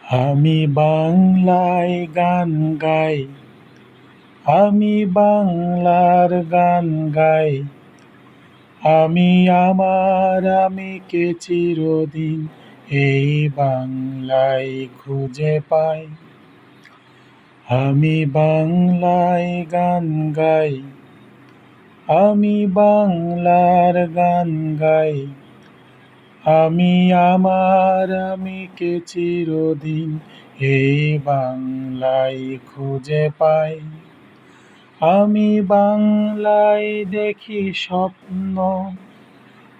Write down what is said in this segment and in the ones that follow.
আমি বাংলায় গান গাই, আমি বাংলার গান গাই। আমি আমার আমিকে চিরদিন এই বাংলায় খুঁজে পাই। আমি বাংলায় গান গাই, আমি বাংলার গান গাই। আমি আমার আমিকে চিরদিন এই বাংলায় খুঁজে পাই। আমি বাংলায় দেখি স্বপ্ন,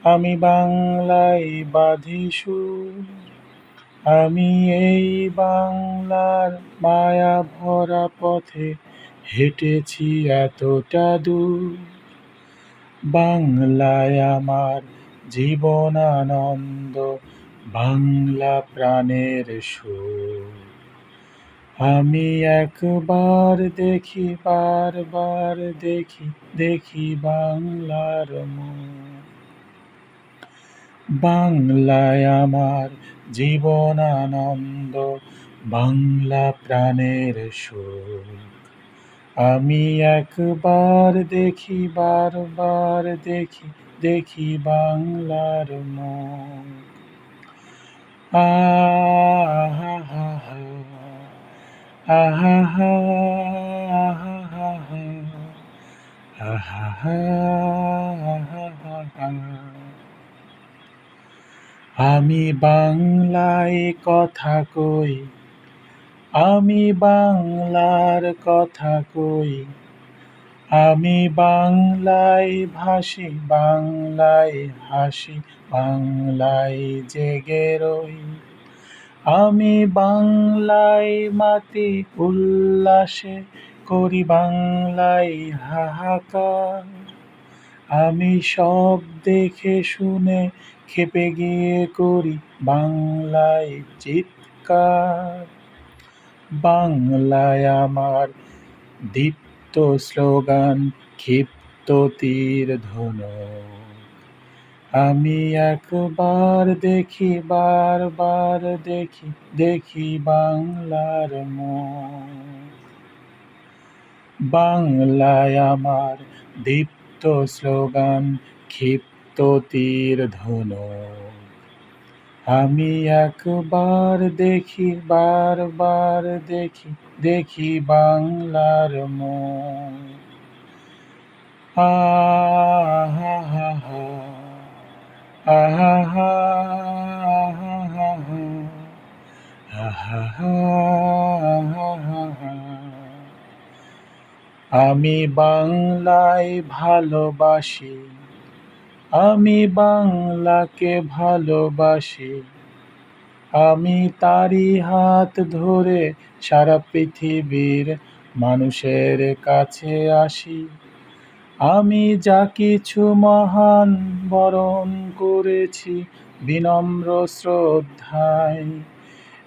আমি বাংলায় বাঁধি সুর। আমি এই বাংলার মায়া ভরা পথে হেঁটেছি এতটা দূর। বাংলায় আমার জীবন আনন্দ, বাংলা প্রাণের সুর। আমি একবার দেখি, বারবার দেখি, দেখি বাংলার মুখ। বাংলায় আমার জীবন আনন্দ, বাংলা প্রাণের সুর। আমি একবার দেখি, বারবার দেখি, দেখি বাংলার মুখ। আহা হা হা, আহা হা, আহা হা হা, আহা হা, আহা হা হা। আমি বাংলায় কথা কই, আমি বাংলার কথা কই। আমি বাংলায় ভাসি, বাংলায় হাসি, বাংলায় জেগে রই। আমি বাংলায় মাতি উল্লাসে, করি বাংলায় হাহাকার। আমি সব দেখে শুনে খেপে গিয়ে করি বাংলায় চিৎকার। বাংলায় আমার দীপ্ত স্লোগান, ক্ষিপ্ত তীর ধনুক। আমি একবার দেখি, বারবার দেখি, দেখি বাংলার মুখ। বাংলায় আমার দীপ্ত স্লোগান, ক্ষিপ্ত তীর ধনুক। আমি একবার দেখি, বারবার দেখি, দেখি বাংলার মুখ। আহা হা হা, আহা হা, আহা হা হা, আহা হা, আহা হা হা। আমি বাংলায় ভালোবাসি, আমি বাংলাকে ভালোবাসি। আমি তারি হাত ধরে সারা পৃথিবীর মানুষের কাছে আসি। আমি যা কিছু মহান বরণ করেছি বিনম্র শ্রদ্ধায়।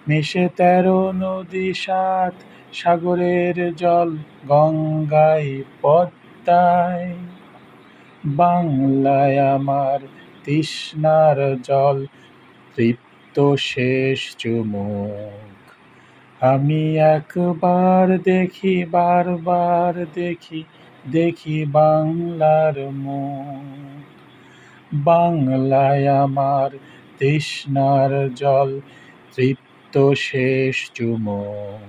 মিশে 13 নদী 7 সাগরের জল, গঙ্গায় পদ্মায়। বাংলায় আমার তৃষ্ণার জল, তৃপ্ত শেষ চুমুক। আমি একবার দেখি, বারবার দেখি, দেখি বাংলার মুখ। বাংলায় আমার তৃষ্ণার জল, তৃপ্ত শেষ চুমুক।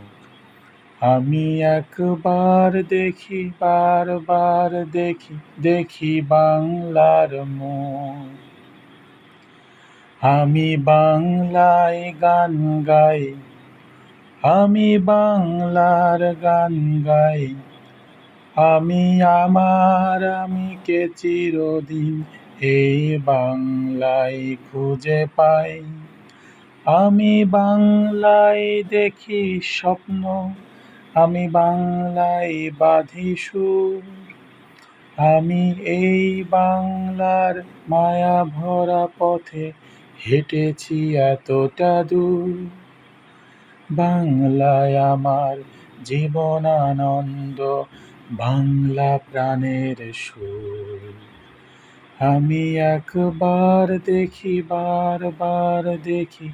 আমি একবার দেখি, বারবার দেখি, দেখি বাংলার মুখ। আমি বাংলায় গান গাই, আমি বাংলার গান গাই। আমি আমার আমিকে চিরদিন এই বাংলায় খুঁজে পাই। আমি বাংলায় দেখি স্বপ্ন, আমি বাংলায় বাঁধি সুর। আমি এই বাংলার মায়া ভরা পথে হেঁটেছি এতটা দূর। বাংলায় আমার জীবন আনন্দ, বাংলা প্রাণের সুর। আমি একবার দেখি, বারবার দেখি,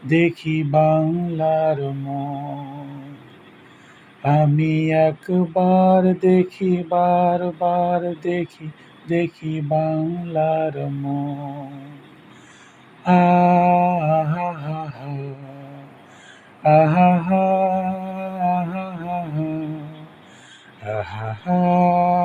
দেখি বাংলার মোর। আমি একবার দেখি, বারবার দেখি, দেখি বাংলার মোর। আহা হা হা, আহা হা, আহা হা হা, আহা হা।